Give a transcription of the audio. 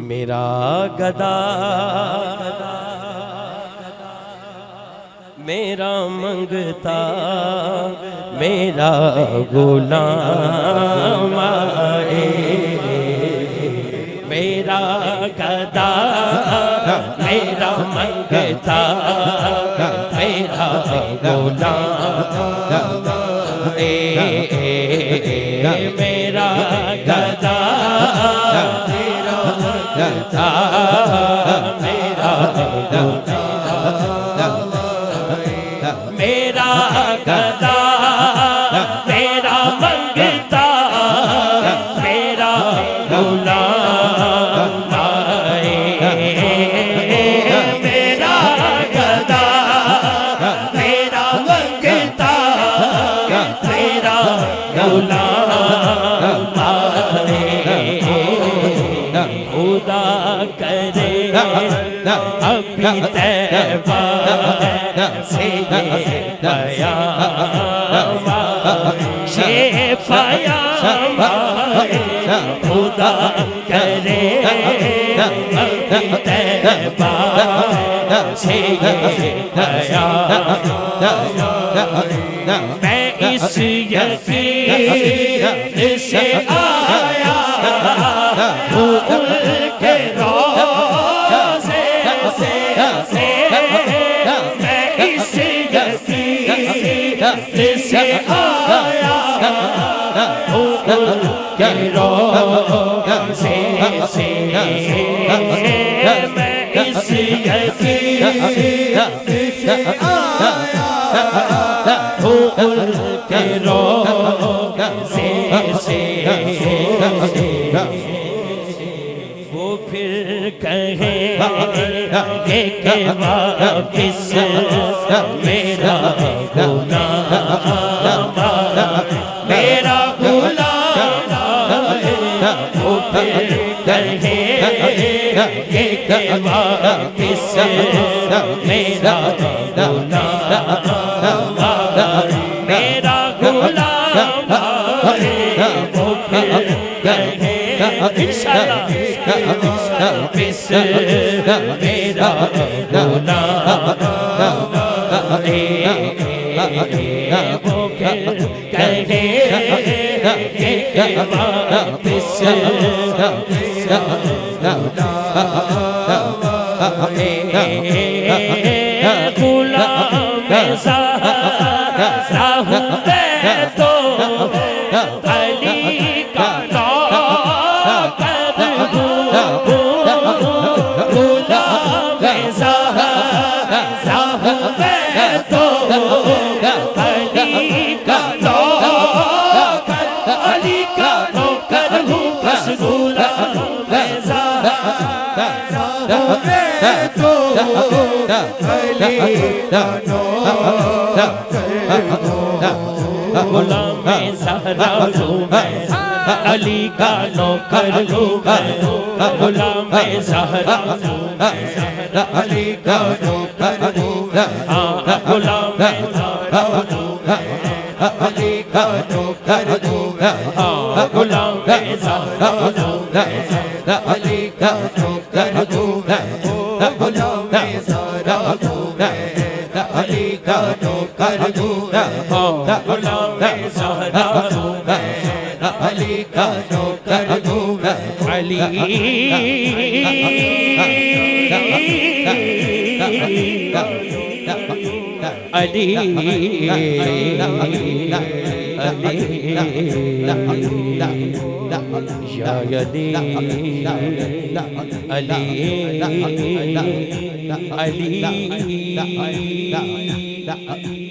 میرا گدا میرا منگتا میرا غلام آئے، میرا گدا میرا منگتا میرا غلام آئے، میرا گدا میرا منگتا میرا غلام، میرا گدا میرا منگتا میرا غلام آئے، میرا گدا میرا منگتا میرا غلام آئے، خدا کرے ابھی طیبہ سے پیام آئے، پیام آئے، خدا کرے ابھی طیبہ سے پیام، میں اس یقین سے آیا ہوں ان کے روضے سے، میں اس یقین سے آیا ہوں ان کے روضے سے، میں اس یقین سے آیا ہوں ان کے روضے سے، وہ پھر کہیں گے کہ واپس میرا غلام میرا غلام، وہ پھر کہیں گے کہ واپس میرا غلام میرا غلام، وہ پھر کہیں انشاءاللہ واپس میرا غلام، وہ پھر کہیں گے کہ واپس غلام زہرا ہوں میں تو علی کا نوکر ہوں، غلام زہرا ہوں میں تو علی کا نوکر، علی کا نوکر ہوں، بس غلام زہرا ہوں میں تو علی کا نوکر ہوں، غلام زہرا ہوں میں علی کا نوکر ہوں میں، غلام زہرا ہوں میں علی کا نوکر ہوں میں، غلام زہرا ہوں میں علی کا نوکر ہوں میں، غلام زہرا ہوں میں علی کا نوکر ہوں میں، غلام زہرا ہوں میں علی کا نوکر ہوں میں، غلام زہرا ہوں میں علی کا نوکر ہوں میں، علی علی یا علی علی علی